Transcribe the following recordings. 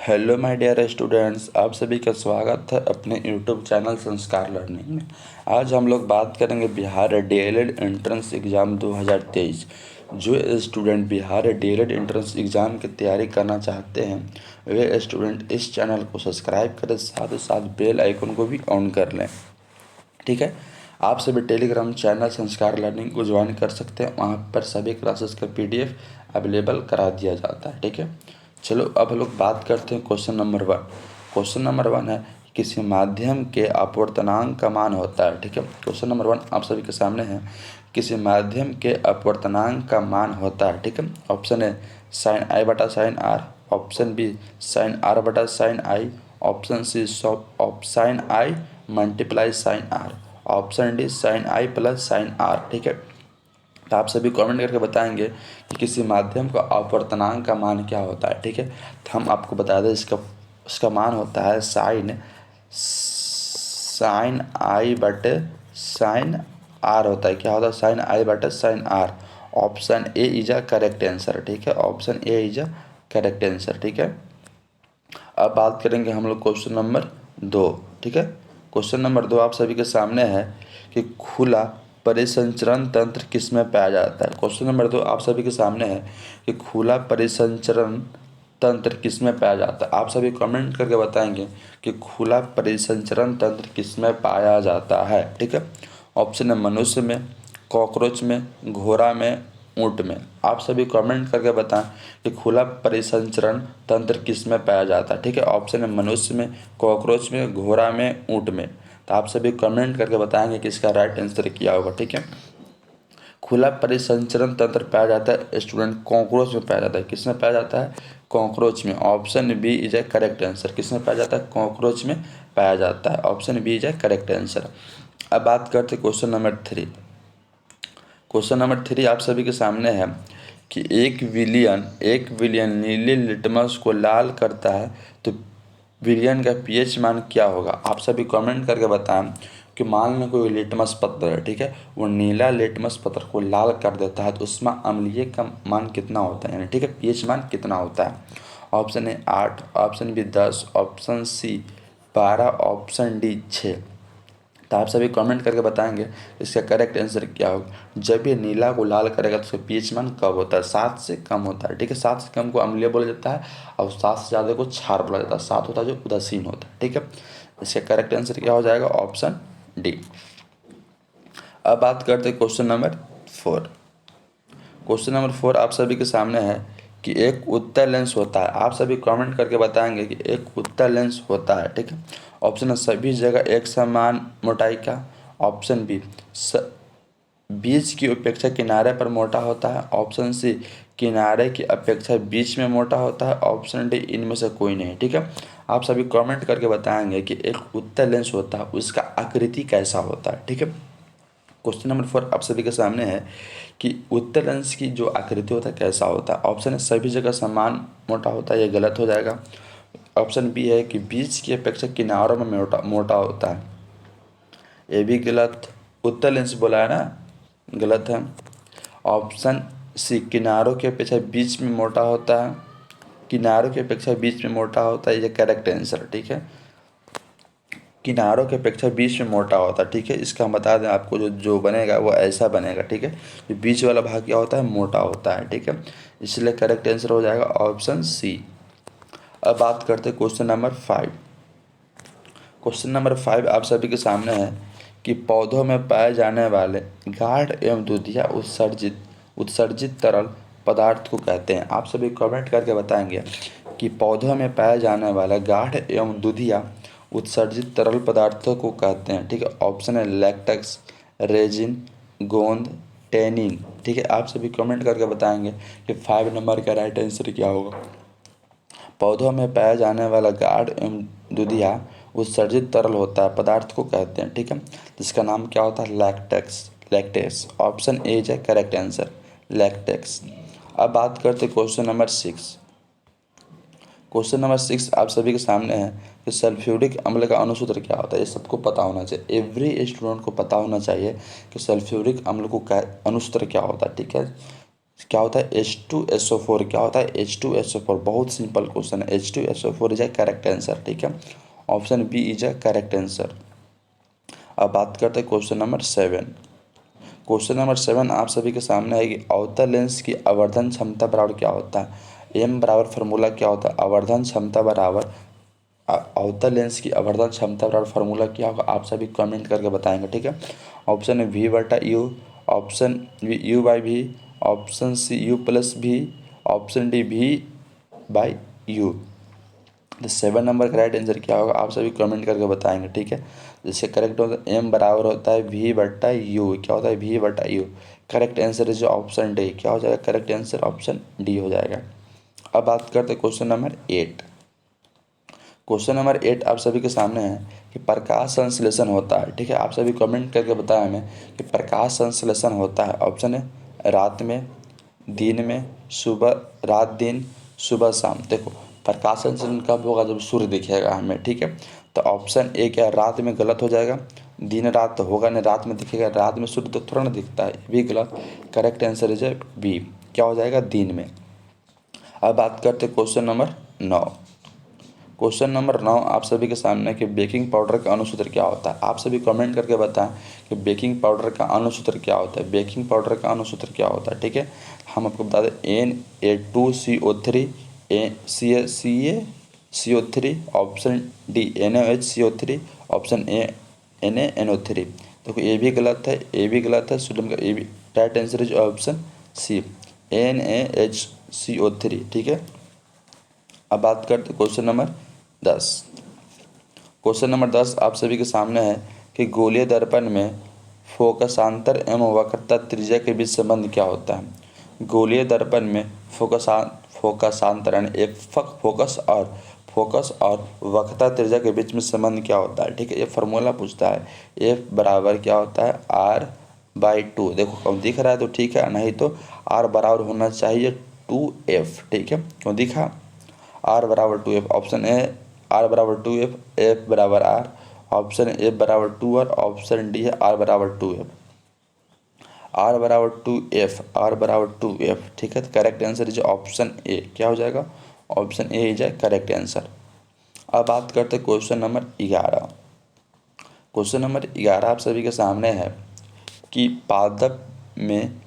Hello my dear students, आप सभी का स्वागत है अपने यूट्यूब चैनल संस्कार लर्निंग में। आज हम लोग बात करेंगे बिहार डीएलएड एंट्रेंस एग्ज़ाम 2023। जो student Bihar DElEd entrance exam की तैयारी करना चाहते हैं वे स्टूडेंट इस चैनल को सब्सक्राइब करें, साथ ही साथ बेल आइकन को भी ऑन कर लें। ठीक है, आप सभी टेलीग्राम चैनल संस्कार लर्निंग को ज्वाइन कर सकते हैं। वहाँ पर सभी क्लासेस का PDF अवेलेबल करा दिया जाता है। ठीक है, चलो अब हम लोग बात करते हैं क्वेश्चन नंबर 1। क्वेश्चन नंबर 1 है किसी माध्यम के अपवर्तनांक का मान होता है। ठीक है, क्वेश्चन नंबर 1 आप सभी के सामने है, किसी माध्यम के अपवर्तनांक का मान होता है। ठीक है, ऑप्शन है साइन आई बटा sine r, option B sine r बटा sine i, option C sine i multiply sine r, option D sine i plus sine r. ठीक है, तो आप सभी कमेंट करके बताएंगे कि किसी माध्यम का अपवर्तनांक का मान क्या होता है। ठीक है, तो हम आपको बता दें इसका मान होता है साइन आई बटे साइन आर होता है। क्या होता है? साइन आई बटे sine r. Option A is a correct answer. ठीक है, option A is a correct answer. ठीक है, अब बात करेंगे हम लोग क्वेश्चन नंबर 2। ठीक है, क्वेश्चन नंबर 2 आप सभी के सामने है कि खुला परिसंचरण तंत्र किस में पाया जाता है। क्वेश्चन नंबर 2 आप सभी के सामने है कि खुला परिसंचरण तंत्र किस में पाया जाता है। आप सभी कमेंट करके बताएंगे कि खुला परिसंचरण तंत्र किस में पाया जाता है। ठीक है, ऑप्शन है मनुष्य में, कॉकरोच में, घोड़ा में, ऊँट में। आप सभी कमेंट करके बताएं कि खुला परिसंचरण तंत्र किस में पाया जाता है। ठीक है, ऑप्शन है मनुष्य में, कॉकरोच में, घोड़ा में, ऊँट में। तो आप सभी कमेंट करके बताएंगे कि इसका राइट आंसर क्या होगा। ठीक है, खुला परिसंचरण तंत्र पाया जाता है स्टूडेंट कॉकरोच में पाया जाता है। किस में पाया जाता है? कॉकरोच में। Option B is a correct answer. किस में पाया जाता है? कॉकरोच में पाया जाता है। Option B is a correct answer. अब बात करते हैं क्वेश्चन नंबर 3। क्वेश्चन नंबर 3 आप सभी के सामने है कि एक विलियन नीले लिटमस को लाल करता है तो विलियन का pH मान क्या होगा। आप सभी कमेंट करके बताएं कि मान लो कोई लिटमस पत्र है। ठीक है, वो नीला लिटमस पत्र को लाल कर देता है तो उसमें अम्लीय का मान कितना होता है, यानी ठीक है pH मान कितना होता है। Option A 8, option B 10, option C 12, option D 6। तो आप सभी कमेंट करके बताएंगे इसका करेक्ट आंसर क्या होगा। जब ये नीला को लाल करेगा तो उसका pH मान कब होता है? 7 से कम होता है। ठीक है, 7 से कम को अम्लीय बोला जाता है और 7 से ज़्यादा को क्षार बोला जाता है। 7 होता है जो उदासीन होता है। ठीक है, इसका करेक्ट आंसर क्या हो जाएगा? Option D. अब बात करते हैं क्वेश्चन नंबर 4। क्वेश्चन नंबर 4 आप सभी के सामने है कि एक उत्तल लेंस होता है। आप सभी कमेंट करके बताएंगे कि एक उत्तल लेंस होता है। ठीक है, ऑप्शन है सभी जगह एक समान मोटाई का, ऑप्शन बी बीच की अपेक्षा किनारे पर मोटा होता है, ऑप्शन सी किनारे की अपेक्षा बीच में मोटा होता है, ऑप्शन डी इनमें से कोई नहीं। ठीक है, आप सभी कमेंट करके बताएंगे कि एक उत्तल लेंस होता है उसका आकृति कैसा होता है। ठीक है, क्वेश्चन नंबर 4 आप सभी के सामने है कि उत्तल लेंस की जो आकृति होता है कैसा होता है। ऑप्शन है सभी जगह समान मोटा होता है, ये गलत हो जाएगा। ऑप्शन बी है कि बीच की अपेक्षा किनारों में मोटा होता है, ये भी गलत। उत्तल लेंस बोला है ना, गलत है। ऑप्शन सी किनारों की अपेक्षा बीच में मोटा होता है, किनारों की अपेक्षा बीच में मोटा होता है, ये करेक्ट आंसर। ठीक है, किनारों की अपेक्षा बीच में मोटा होता है। ठीक है, इसका हम बता दें आपको जो बनेगा वो ऐसा बनेगा। ठीक है, जो बीच वाला भाग क्या होता है? मोटा होता है। ठीक है, इसलिए करेक्ट आंसर हो जाएगा ऑप्शन सी। अब बात करते हैं क्वेश्चन नंबर 5। क्वेश्चन नंबर 5 आप सभी के सामने है कि पौधों में पाए जाने वाले गाढ़ एवं दूधिया उत्सर्जित तरल पदार्थ को कहते हैं। आप सभी कमेंट करके बताएंगे कि पौधों में पाए जाने वाले गाढ़ एवं दूधिया उत्सर्जित तरल पदार्थों को कहते हैं। ठीक है, ऑप्शन है लैक्टेक्स, रेजिन, गोंद, टेनिन। ठीक है, आप सभी कमेंट करके बताएंगे कि 5 नंबर का राइट आंसर क्या होगा। पौधों में पाया जाने वाला गाढ़ एवं दूधिया उत्सर्जित तरल होता है पदार्थ को कहते हैं। ठीक है, जिसका नाम क्या होता है? Latex. Option A is correct answer, latex. अब बात करते हैं क्वेश्चन नंबर 6। क्वेश्चन नंबर 6 आप सभी के सामने है कि सल्फ्यूरिक अम्ल का अणुसूत्र क्या होता है। ये सबको पता होना चाहिए, एवरी स्टूडेंट को पता होना चाहिए कि सल्फ्यूरिक अम्ल को क्या अणुसूत्र क्या होता है। ठीक है, क्या होता है H2SO4, क्या होता है H2SO4, बहुत सिंपल क्वेश्चन है। H2SO4 is a correct answer, ठीक है। Option B is a correct answer. अब बात करते हैं क्वेश्चन नंबर 7। क्वेश्चन नंबर 7 आप सभी के सामने है कि अवतल लेंस की आवर्धन क्षमता बराबर क्या होता है। एम बराबर फार्मूला क्या होता है, आवर्धन क्षमता बराबर अवतल लेंस की आवर्धन क्षमता बराबर फार्मूला क्या होगा, आप सभी कमेंट करके बताएंगे, ठीक है। ऑप्शन है वी बटा u, option u by v, option C u plus v, option D v by u. तो 7 नंबर का राइट आंसर क्या होगा, आप सभी कमेंट करके बताएंगे, ठीक है। जिससे करेक्ट होता है एम बराबर होता है वी बटा यू, क्या होता है वी बटा you. Correct answer is option D, क्या हो जाएगा करेक्ट आंसर ऑप्शन डी हो जाएगा। अब बात करते हैं क्वेश्चन नंबर 8। क्वेश्चन नंबर 8 आप सभी के सामने है कि प्रकाश संश्लेषण होता है, ठीक है। आप सभी कमेंट करके बताएं हमें कि प्रकाश संश्लेषण होता है। ऑप्शन है रात में, दिन में, सुबह, रात दिन, सुबह शाम। देखो प्रकाश संश्लेषण कब होगा, जब सूर्य दिखेगा हमें, ठीक है। तो ऑप्शन ए क्या है, रात में गलत हो जाएगा, दिन रात तो होगा नहीं, रात में दिखेगा, रात में सूर्य तो थोड़ा ना दिखता है, ये भी गलत। करेक्ट आंसर इज बी, क्या हो जाएगा दिन में। अब बात करते क्वेश्चन नंबर 9। क्वेश्चन नंबर 9 आप सभी के सामने कि बेकिंग पाउडर का अणुसूत्र क्या होता है। आप सभी कमेंट करके बताएं कि बेकिंग पाउडर का अणुसूत्र क्या होता है, बेकिंग पाउडर का अणुसूत्र क्या होता है, ठीक है। हम आपको बता दें Na2CO3 CaCO3, option D NaOH CO3, option A NaNO3। देखो ये भी गलत है, ये भी गलत है, सोडियम का ये भी। Right answer is option C NaHCO3, ठीक है। अब बात करते क्वेश्चन नंबर 10। क्वेश्चन नंबर 10 आप सभी के सामने है कि गोलीय दर्पण में फोकसांतर एवं वक्रता त्रिज्या के बीच संबंध क्या होता है। गोलीय दर्पण में फोकसांतर यानी एक फोकस और वक्रता त्रिज्या के बीच में संबंध क्या होता है, ठीक है। ये फार्मूला पूछता है, एफ बराबर क्या होता है R/2। देखो कब दिख रहा है तो ठीक है, नहीं तो R बराबर होना चाहिए 2F, ठीक है। क्यों दिखा R बराबर 2F, ऑप्शन ए R बराबर 2F, F बराबर R, ऑप्शन ए बराबर 2R, ऑप्शन डी है R बराबर 2F। R बराबर 2F, R बराबर 2F, ठीक है। तो correct answer is option A, क्या हो जाएगा option A is correct answer. अब बात करते हैं क्वेश्चन नंबर 11। क्वेश्चन नंबर 11 आप सभी के सामने है कि पादप में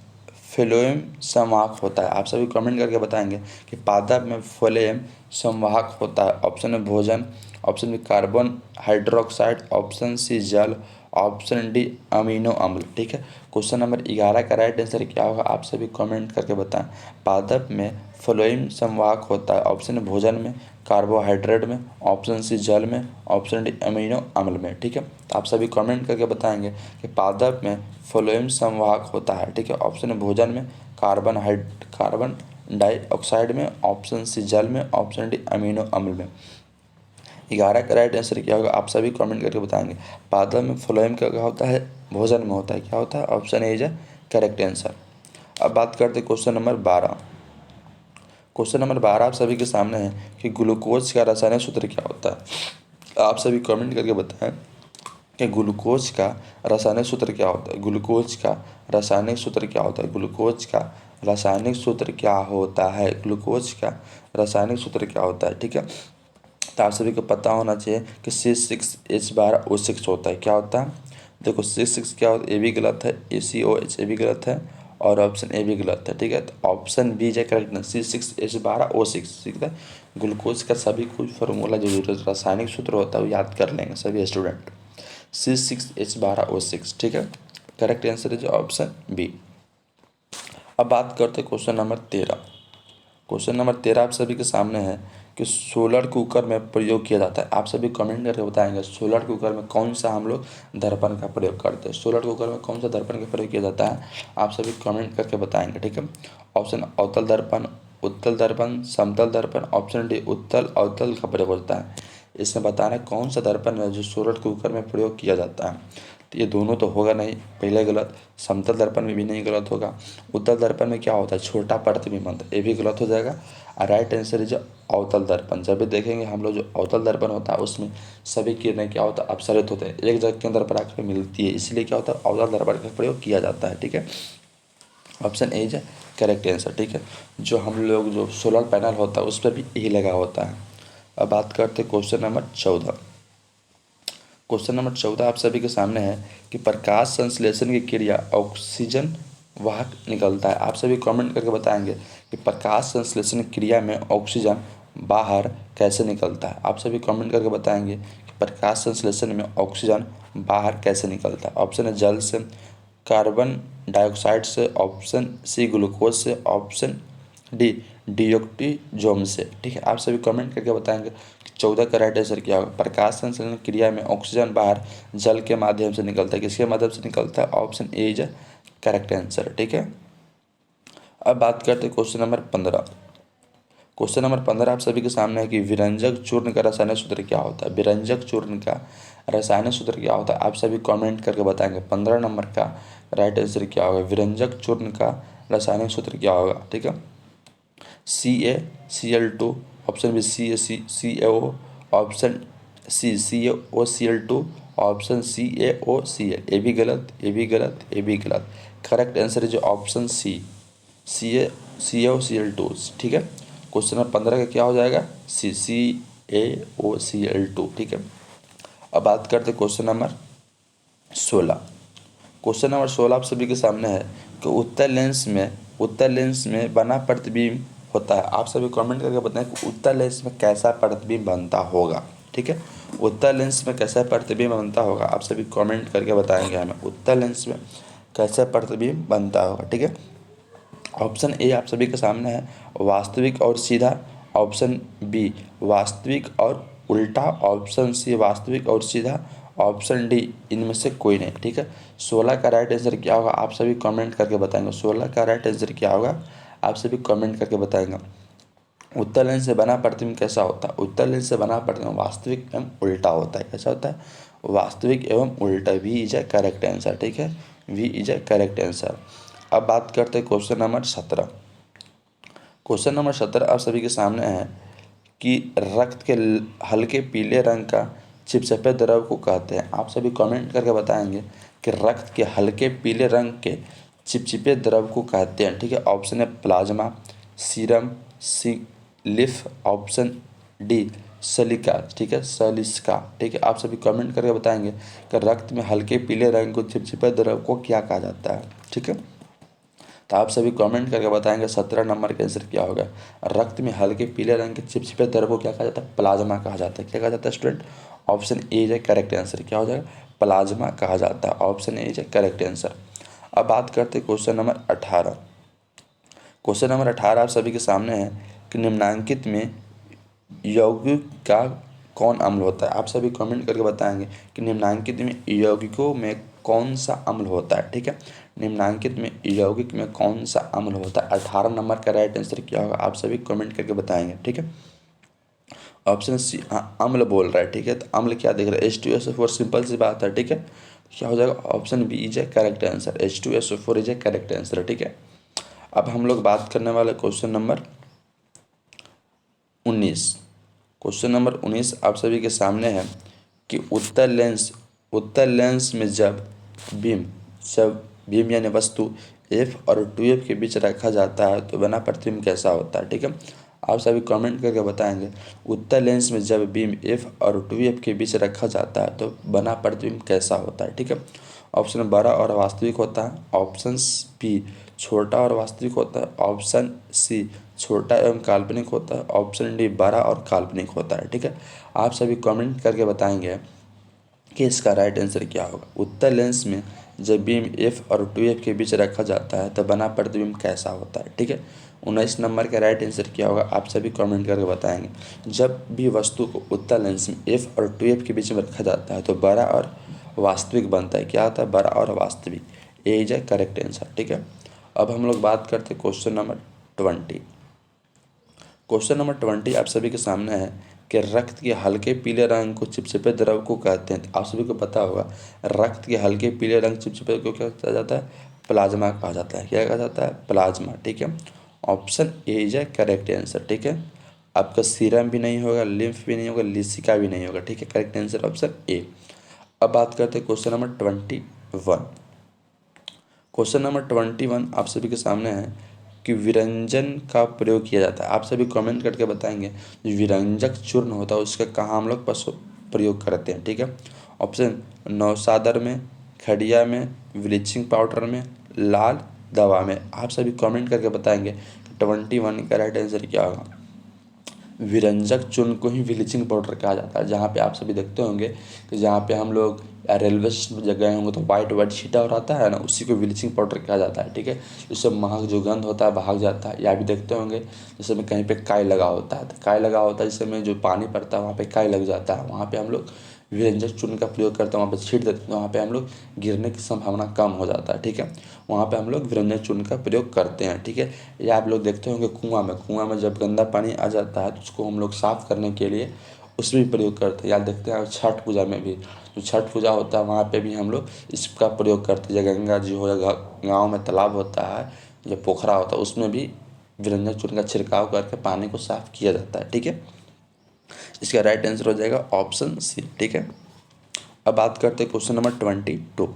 फ्लोएम संवाहक होता है। आप सभी कमेंट करके बताएंगे कि पादप में फ्लोएम संवाहक होता है। ऑप्शन है भोजन, option B carbon hydroxide, option C जल, ऑप्शन डी अमीनो अम्ल, ठीक है। क्वेश्चन नंबर 11 का राइट आंसर क्या होगा, आप सभी कमेंट करके बताएं। पादप में फ्लोएम संवाहक होता है। ऑप्शन है भोजन में, कार्बोहाइड्रेट में, ऑप्शन सी जल में, ऑप्शन डी अमीनो अम्ल में, ठीक है। तो आप सभी कमेंट करके बताएंगे कि पादप में फ्लोएम संवाहक होता है, ठीक है। ऑप्शन है भोजन में, कार्बन डाइऑक्साइड में, ऑप्शन सी जल में, ऑप्शन डी अमीनो अम्ल में। 11 का राइट आंसर क्या होगा, आप सभी कमेंट करके बताएंगे। पादप में फ्लोएम क्या होता है, भोजन में होता है, क्या होता है option A is correct answer. अब बात करते हैं क्वेश्चन नंबर 12। क्वेश्चन नंबर 12 आप सभी के सामने है कि ग्लूकोज का रासायनिक सूत्र क्या होता है। आप सभी कमेंट करके बताएं कि ग्लूकोज का रासायनिक सूत्र क्या होता है, ग्लूकोज का रासायनिक सूत्र क्या होता है, ग्लूकोज का रासायनिक सूत्र क्या होता है, ग्लूकोज का रासायनिक सूत्र क्या होता है, ठीक है। तो आप सभी को पता होना चाहिए कि C6H12O6 होता है, क्या होता है। देखो C6 क्या होता है, ए भी गलत है, ACOH ए भी गलत है, और ऑप्शन ए भी गलत है, ठीक है। तो ऑप्शन बी जो करेक्ट है C6H12O6, ठीक है। ग्लूकोज का सभी कुछ फार्मूला जो रासायनिक सूत्र होता है वो याद कर लेंगे सभी स्टूडेंट। C6H12O6, ठीक है। Correct answer is option B. अब बात करते हैं क्वेश्चन नंबर 13। क्वेश्चन नंबर 13 आप सभी के सामने है कि सोलर कुकर में प्रयोग किया जाता है। आप सभी कमेंट करके बताएंगे सोलर कुकर में कौन सा हम लोग दर्पण का प्रयोग करते हैं, सोलर कुकर में कौन सा दर्पण का प्रयोग किया जाता है, आप सभी कमेंट करके बताएंगे, ठीक है। ऑप्शन अवतल दर्पण, उत्तल दर्पण, समतल दर्पण, ऑप्शन डी उत्तल अवतल का प्रयोग होता है। इसमें बताना है कौन सा दर्पण है जो सोलर कुकर में प्रयोग किया जाता है। तो ये दोनों तो होगा नहीं, पहले गलत। समतल दर्पण में भी नहीं गलत होगा। उत्तल दर्पण में क्या होता है, छोटा प्रतिबिंब, ये भी गलत हो जाएगा। और राइट आंसर इज अवतल दर्पण। जब भी देखेंगे हम लोग जो अवतल दर्पण होता है उसमें सभी किरणें क्या होता है, अपसरित होते हैं, एक जगह के अंदर पर आकर मिलती है, इसलिए क्या होता है अवतल दर्पण का प्रयोग किया जाता है, ठीक है। Option A is correct answer. ठीक है, जो हम लोग जो सोलर पैनल होता है उस पर भी ए लगा होता है। अब बात करते हैं क्वेश्चन नंबर 14। क्वेश्चन नंबर 14 आप सभी के सामने है कि प्रकाश संश्लेषण की क्रिया ऑक्सीजन वाहक निकलता है। आप सभी कमेंट करके बताएंगे कि प्रकाश संश्लेषण क्रिया में ऑक्सीजन बाहर कैसे निकलता है। आप सभी कमेंट करके बताएंगे कि प्रकाश संश्लेषण में ऑक्सीजन बाहर कैसे निकलता है। ऑप्शन है जल से, कार्बन डाइऑक्साइड से, ऑप्शन सी ग्लूकोज से, ऑप्शन डी डियोक्टिजोम से। ठीक है, आप सभी कमेंट करके बताएंगे कि 14 का राइट आंसर क्या होगा। प्रकाश संश्लेषण क्रिया में ऑक्सीजन बाहर जल के माध्यम से निकलता है। किसके माध्यम से निकलता है? Option A is correct answer. ठीक है, अब बात करते हैं क्वेश्चन नंबर 15। क्वेश्चन नंबर 15 आप सभी के सामने है कि विरंजक चूर्ण का रासायनिक सूत्र क्या होता है। विरंजक चूर्ण का रासायनिक सूत्र क्या होता है? आप सभी कमेंट करके बताएंगे 15 नंबर का राइट आंसर क्या होगा। विरंजक चूर्ण का रासायनिक सूत्र क्या होगा? ठीक है, CaCl2, option B CaCO, option C CaOCl2, option CaOCl। ये भी गलत, ये भी गलत, ये भी गलत। Correct answer is option C CaCOCl2। ठीक है, क्वेश्चन नंबर 15 का क्या हो जाएगा? CaOCl2। ठीक है, अब बात करते क्वेश्चन नंबर 16। क्वेश्चन नंबर 16 आप सभी के सामने है कि उत्तर लेंस में बना प्रतिबिंब होता है। आप सभी कमेंट करके बताएं कि उत्तर लेंस में कैसा प्रतिबिंब बनता होगा। ठीक है, उत्तर लेंस में कैसा प्रतिबिंब बनता होगा, आप सभी कमेंट करके बताएंगे हमें उत्तर लेंस में कैसा प्रतिबिंब बनता होगा। ठीक है, ऑप्शन ए आप सभी के सामने है वास्तविक और सीधा, ऑप्शन बी वास्तविक और उल्टा, ऑप्शन सी वास्तविक और सीधा, ऑप्शन डी इनमें से कोई नहीं। ठीक है, 16 का राइट आंसर क्या होगा आप सभी कमेंट करके बताएंगे। 16 का राइट आंसर क्या होगा आप सभी कमेंट करके बताएंगे। उत्तर लेंस से बना प्रतिबिंब कैसा होता है? उत्तर लेंस से बना प्रतिबिंब वास्तविक एवं उल्टा होता है। कैसा होता है? वास्तविक एवं उल्टा। B is a correct answer. ठीक है, B is a correct answer. अब बात करते हैं क्वेश्चन नंबर 17। क्वेश्चन नंबर 17 आप सभी के सामने है कि रक्त के हल्के पीले रंग का चिपचिपे द्रव को कहते हैं। आप सभी कमेंट करके बताएंगे कि रक्त के हल्के पीले रंग के चिपचिपे द्रव को कहते हैं। ठीक है, ऑप्शन है प्लाज्मा, सीरम, सिलिफ, ऑप्शन डी सलिका। ठीक है, सलिस्का। ठीक है, आप सभी कमेंट करके बताएंगे कि रक्त में हल्के पीले रंग को चिपचिपे द्रव को क्या कहा जाता है। ठीक है, तो आप सभी कमेंट करके बताएंगे 17 नंबर का आंसर क्या होगा। रक्त में हल्के पीले रंग के चिपचिपे द्रव को क्या कहा जाता है? प्लाज्मा कहा जाता है। क्या कहा जाता है student? Option A is correct answer. क्या हो जाएगा? प्लाज्मा कहा जाता है। Option A is correct answer. अब बात करते हैं क्वेश्चन नंबर 18। क्वेश्चन नंबर 18 आप सभी के सामने है कि निम्नांकित में यौगिक का कौन अम्ल होता है। आप सभी कमेंट करके बताएंगे कि निम्नांकित में यौगिकों में कौन सा अम्ल होता है। ठीक है, निम्नांकित में यौगिक में कौन सा अम्ल होता है। 18 नंबर का राइट आंसर क्या होगा आप सभी कमेंट करके बताएंगे। ठीक है, ऑप्शन सी अम्ल बोल रहा है। ठीक है, तो अम्ल क्या देख रहा है? H2SO4। सिंपल सी बात है। ठीक है, क्या हो जाएगा? Option B is a correct answer. H2SO4 is a correct answer. ठीक है, अब हम लोग बात करने वाले क्वेश्चन नंबर 19। क्वेश्चन नंबर 19 आप सभी के सामने है कि उत्तर लेंस में जब बीम यानी वस्तु एफ और 2F के बीच रखा जाता है तो बना प्रतिबिंब कैसा होता है। ठीक है, आप सभी कमेंट करके बताएंगे उत्तर लेंस में जब बीम एफ और 2F के बीच रखा जाता है तो बना प्रतिबिंब कैसा होता है। ठीक है, ऑप्शन बड़ा और वास्तविक होता है, ऑप्शन बी छोटा और वास्तविक होता है, ऑप्शन सी छोटा एवं काल्पनिक होता है, ऑप्शन डी बड़ा और काल्पनिक होता है। ठीक है, आप सभी कमेंट करके बताएंगे कि इसका राइट आंसर क्या होगा। उत्तर लेंस में जब बीम एफ और 2F के बीच रखा जाता है तो बना प्रतिबिंब कैसा होता है। ठीक है, 19 नंबर का राइट आंसर क्या होगा आप सभी कमेंट करके बताएंगे। जब भी वस्तु को उत्तर लेंस में एफ और 2F के बीच में रखा जाता है तो बड़ा और वास्तविक बनता है। क्या होता है? बड़ा और वास्तविक। ए इज ए करेक्ट आंसर। ठीक है, अब हम लोग बात करते हैं क्वेश्चन नंबर 20। क्वेश्चन नंबर 20 आप सभी के सामने है कि रक्त के हल्के पीले रंग को चिपचिपे द्रव को कहते हैं। आप सभी को पता होगा रक्त के हल्के पीले रंग चिपचिपे को क्या कहा जाता है? प्लाज्मा कहा जाता है। क्या कहा जाता है? प्लाज्मा। ठीक है, option A is a correct answer. ठीक है, आपका सीरम भी नहीं होगा, लिम्फ भी नहीं होगा, लिसिका भी नहीं होगा। ठीक है, करेक्ट आंसर ऑप्शन ए। अब बात करते हैं क्वेश्चन नंबर 21। क्वेश्चन नंबर 21 आप सभी के सामने है कि विरंजन का प्रयोग किया जाता है। आप सभी कमेंट करके बताएंगे जो विरंजक चूर्ण होता है उसका कहाँ हम लोग प्रयोग करते हैं। ठीक है, ऑप्शन नौसादर में, खड़िया में, ब्लीचिंग पाउडर में, लाल दवा में। आप सभी कमेंट करके बताएंगे कि 21 का राइट आंसर क्या होगा। विरंजक चूर्ण को ही ब्लीचिंग पाउडर कहा जाता है। जहाँ पे आप सभी देखते होंगे कि जहाँ पे हम लोग या रेलवे स्टेशन पर गए होंगे तो वाइट वाइट छीटा और आता है ना, उसी को ब्लीचिंग पाउडर कहा जाता है। ठीक है, इससे महक जो गंध होता है भाग जाता है। या भी देखते होंगे जैसे में कहीं पे काई लगा होता है, तो काई लगा होता है जिससे में जो पानी पड़ता है वहाँ पे काई लग जाता है, वहाँ पे हम लोग विरंजक चूर्ण का प्रयोग करते हैं, वहाँ पे छीट देते हैं, वहाँ पे हम लोग गिरने की संभावना कम हो जाता है। ठीक है, वहाँ पे हम लोग विरंजक चूर्ण का प्रयोग करते हैं। ठीक है, या आप लोग देखते होंगे कुआं में जब गंदा पानी आ जाता है तो उसको हम लोग साफ़ करने के लिए उसमें भी प्रयोग करते हैं। या देखते हैं छठ पूजा में भी, जो छठ पूजा होता है वहाँ पे भी हम लोग इसका प्रयोग करते हैं। गंगा जी हो या गाँव में तालाब होता है या पोखरा होता है उसमें भी विरंजक चूर्ण का छिड़काव करके पानी को साफ़ किया जाता है। ठीक है, इसका राइट आंसर हो जाएगा ऑप्शन सी। ठीक है, अब बात करते हैं क्वेश्चन नंबर 22।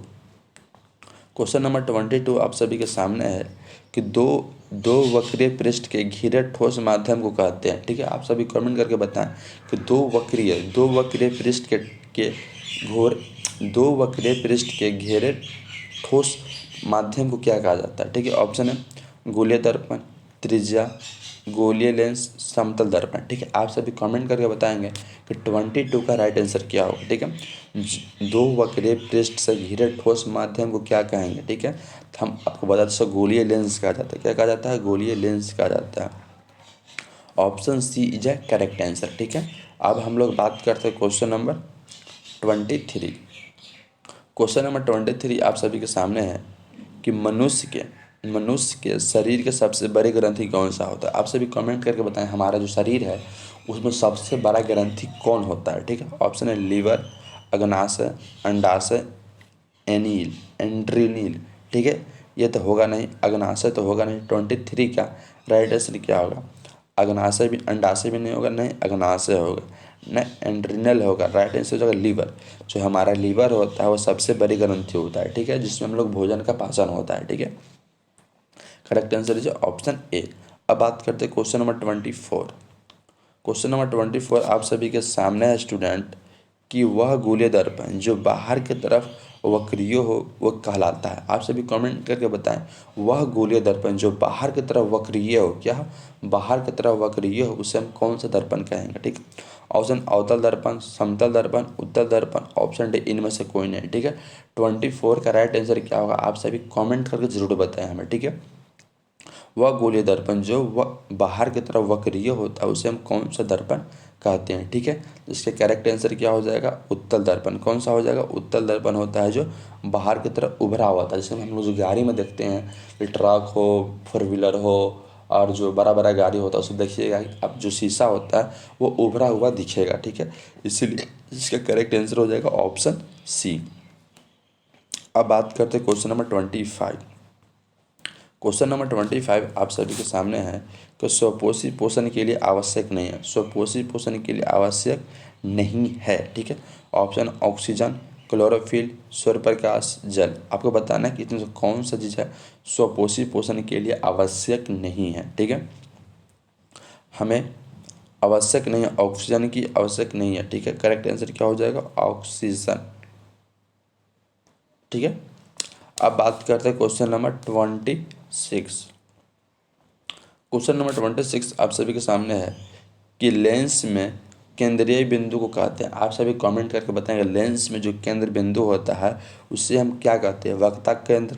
क्वेश्चन नंबर 22 आप सभी के सामने है कि दो दो वक्रीय पृष्ठ के घिरे ठोस माध्यम को कहते हैं। ठीक है, आप सभी कमेंट करके बताएं कि दो वक्रीय पृष्ठ के घोर दो वक्रीय पृष्ठ के घेरे ठोस माध्यम को क्या कहा जाता है। ठीक है, ऑप्शन है गोलीय दर्पण, त्रिज्या, गोलीय लेंस, समतल दर्पण। ठीक है, आप सभी कमेंट करके बताएंगे कि 22 का राइट आंसर क्या होगा। ठीक है, दो वक्रीय पृष्ठ से घिरे ठोस माध्यम को क्या कहेंगे। ठीक है, तो हम आपको बता दें गोलीय लेंस कहा जाता है। क्या कहा जाता है, गोलीय लेंस कहा जाता है। Option C is a correct answer. ठीक है, अब हम लोग बात करते हैं क्वेश्चन नंबर 23। क्वेश्चन नंबर 23 आप सभी के सामने है कि मनुष्य के शरीर के सबसे बड़ी ग्रंथि कौन सा होता है। आप सभी कमेंट करके बताएं हमारा जो शरीर है उसमें सबसे बड़ा ग्रंथि कौन होता है। ठीक है, ऑप्शन है लीवर, अग्नाशय, अंडाशय, एंड्रीनील। ठीक है, ये तो होगा नहीं, अग्नाशय तो होगा नहीं। 23 का राइट आंसर क्या होगा, अग्नाशय भी, अंडाशय भी नहीं होगा, नहीं अग्नाशय होगा, न एंड्रिनल होगा। राइट आंसर हो जाएगा लीवर। जो हमारा लीवर होता है वो सबसे बड़ी ग्रंथि होता है। ठीक है, जिसमें हम लोग भोजन का पाचन होता है। ठीक है, correct answer is option A. अब बात करते हैं क्वेश्चन नंबर 24। क्वेश्चन नंबर 24 आप सभी के सामने है स्टूडेंट कि वह गोलीय दर्पण जो बाहर की तरफ वक्रीय हो वो कहलाता है। आप सभी कमेंट करके बताएं वह गोलीय दर्पण जो बाहर की तरफ वक्रीय हो, क्या बाहर की तरफ वक्रीय हो, उसे हम कौन सा दर्पण कहेंगे। ठीक, ऑप्शन अवतल दर्पण, समतल दर्पण, उत्तल दर्पण, ऑप्शन डी इनमें से कोई नहीं। ठीक है, 24 का राइट आंसर क्या होगा आप सभी कमेंट करके जरूर बताएं हमें। ठीक है, वह गोलीय दर्पण जो वह बाहर की तरफ वक्रीय होता है उसे हम कौन सा दर्पण कहते हैं। ठीक है, जिसके करेक्ट आंसर क्या हो जाएगा, उत्तल दर्पण। कौन सा हो जाएगा, उत्तल दर्पण होता है जो बाहर की तरफ उभरा हुआ था। जैसे हम लोग जो गाड़ी में देखते हैं, ट्रक हो, 4 व्हीलर हो और जो बड़ा बड़ा गाड़ी होता है उसमें देखिएगा अब जो शीशा होता है वो उभरा हुआ दिखेगा। ठीक है, इसीलिए इसका करेक्ट आंसर हो जाएगा ऑप्शन सी। अब बात करते हैं क्वेश्चन नंबर 25। क्वेश्चन नंबर 25 आप सभी के सामने है कि स्वपोषी पोषण के लिए आवश्यक नहीं है। स्वपोषी पोषण के लिए आवश्यक नहीं है। ठीक है, ऑप्शन ऑक्सीजन, क्लोरोफिल, सूर्यप्रकाश, जल। आपको बताना है कि इसमें से कौन सा चीज़ है स्वपोषी पोषण के लिए आवश्यक नहीं है। ठीक है, हमें आवश्यक नहीं है, ऑक्सीजन की आवश्यक नहीं है। ठीक है, करेक्ट आंसर क्या हो जाएगा, ऑक्सीजन। ठीक है, अब बात करते हैं क्वेश्चन नंबर 26। क्वेश्चन नंबर 26 आप सभी के सामने है कि लेंस में केंद्रीय बिंदु को कहते हैं। आप सभी कमेंट करके बताएंगे लेंस में जो केंद्र बिंदु होता है उससे हम क्या कहते हैं, वक्ता केंद्र,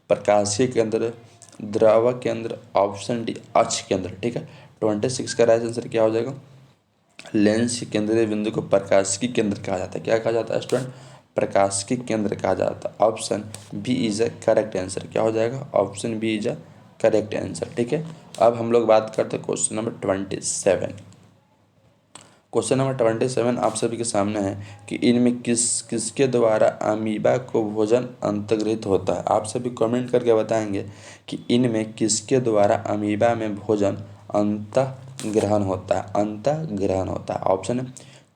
प्रकाशीय केंद्र, द्रव केंद्र, ऑप्शन डी अक्ष केंद्र। ठीक है, 26 का राइट आंसर क्या हो जाएगा, लेंस के केंद्रीय बिंदु को प्रकाशिकी केंद्र कहा जाता है। क्या कहा जाता है स्टूडेंट, प्रकाशिकी केंद्र कहा जाता है। Option B is a correct answer. क्या हो जाएगा, option B is a correct answer. ठीक है, अब हम लोग बात करते हैं क्वेश्चन नंबर 27। क्वेश्चन नंबर 27 आप सभी के सामने है कि इनमें किसके द्वारा अमीबा को भोजन अंतर्गृहित होता है। आप सभी कमेंट करके बताएंगे कि इनमें किसके द्वारा अमीबा में भोजन अंतःग्रहण होता है। ऑप्शन है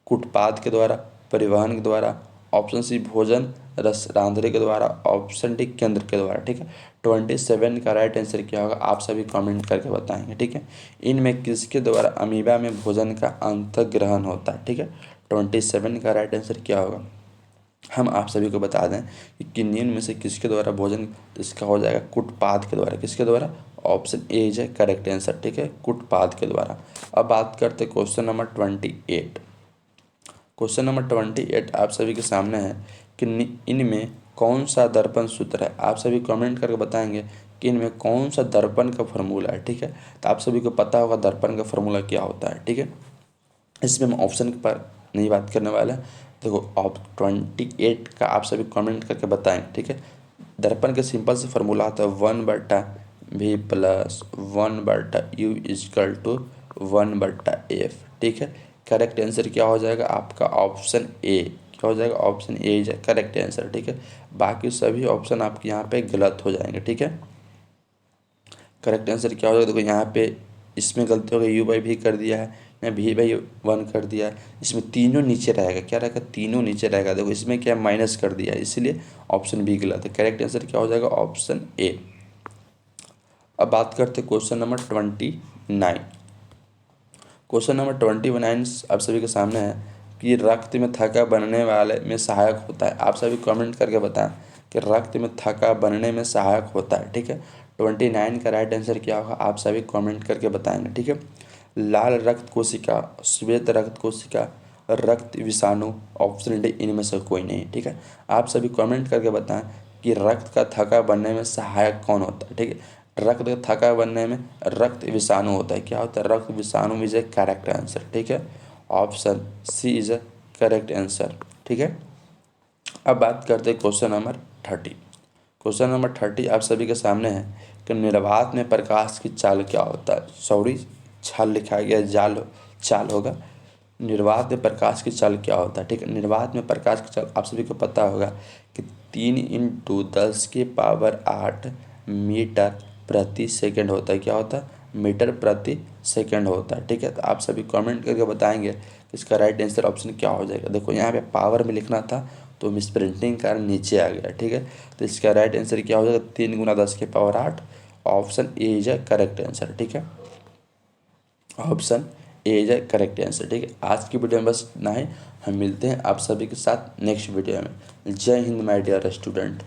कुटपाद के द्वारा, परिवहन के द्वारा, ऑप्शन सी भोजन रस रांधने के द्वारा, ऑप्शन डी केंद्र के द्वारा। ठीक है, 27 का राइट आंसर क्या होगा आप सभी कमेंट करके बताएंगे। ठीक है, इनमें किसके द्वारा अमीबा में भोजन का अंतर्ग्रहण होता है। ठीक है, 27 का राइट आंसर क्या होगा हम आप सभी को बता दें कि किन्हीं में से किसके द्वारा भोजन, तो इसका हो जाएगा कुटपाद के द्वारा। किसके द्वारा, option A is correct answer. ठीक है, कुटपाद के द्वारा। अब बात करते क्वेश्चन नंबर 28। क्वेश्चन नंबर 28 आप सभी के सामने है कि इनमें कौन सा दर्पण सूत्र है। आप सभी कमेंट करके बताएंगे कि इनमें कौन सा दर्पण का फॉर्मूला है। ठीक है, तो आप सभी को पता होगा दर्पण का फॉर्मूला क्या होता है। ठीक है, इसमें हम ऑप्शन पर नहीं बात करने वाले हैं। देखो, ऑप 28 का आप सभी कमेंट करके बताएंगे। ठीक है, दर्पण के सिंपल से फॉर्मूला आता है 1/v plus 1/u is equal to 1/f। ठीक है, करेक्ट आंसर क्या हो जाएगा आपका ऑप्शन ए। क्या हो जाएगा, option A is correct answer. ठीक है, बाकी सभी ऑप्शन आपके यहाँ पे गलत हो जाएंगे। ठीक है, करेक्ट आंसर क्या हो जाएगा, देखो यहाँ पे इसमें गलती हो गई, यू बाई भी कर दिया है, मैं भी बाई 1 कर दिया है। इसमें तीनों नीचे रहेगा, क्या रहेगा, तीनों नीचे रहेगा। देखो इसमें क्या माइनस कर दिया है, इसलिए ऑप्शन बी गलत है। करेक्ट आंसर क्या हो जाएगा, ऑप्शन ए। अब बात करते हैं क्वेश्चन नंबर 29। क्वेश्चन नंबर 29 आप सभी के सामने है कि रक्त में थक्का बनने वाले में सहायक होता है। आप सभी कमेंट करके बताएं कि रक्त में थक्का बनने में सहायक होता है। ठीक है, 29 का राइट आंसर क्या होगा आप सभी कमेंट करके बताएंगे। ठीक है, लाल रक्त कोशिका, श्वेत रक्त कोशिका, रक्त विषाणु, ऑप्शन डी इनमें से कोई नहीं। ठीक है, आप सभी कमेंट करके बताएं कि रक्त का थक्का बनने में सहायक कौन होता है। ठीक है, रक्त का थक्का बनने में रक्त विषाणु होता है। क्या होता है, रक्त विषाणु इज ए करेक्ट आंसर। ठीक है, option C is a correct answer. ठीक है, अब बात करते हैं क्वेश्चन नंबर 30। क्वेश्चन नंबर 30 आप सभी के सामने है कि निर्वात में प्रकाश की चाल क्या होता है। सॉरी, छाल लिखा गया, जाल चाल होगा। निर्वात में प्रकाश की चाल क्या होता है। ठीक है, निर्वात में प्रकाश की चाल आप सभी को पता होगा कि 3 × 10⁸ मीटर प्रति सेकंड होता है। क्या होता है, मीटर प्रति सेकंड होता है। ठीक है, तो आप सभी कमेंट करके बताएंगे कि इसका राइट आंसर ऑप्शन क्या हो जाएगा। देखो यहाँ पे पावर में लिखना था तो मिस प्रिंटिंग के कारण नीचे आ गया। ठीक है, तो इसका राइट आंसर क्या हो जाएगा, 3 × 10⁸ option A is a correct answer. ठीक है, option A is a correct answer. ठीक है, आज की वीडियो में बस इतना ही। हम मिलते हैं आप सभी के साथ नेक्स्ट वीडियो में। जय हिंद माय डियर स्टूडेंट।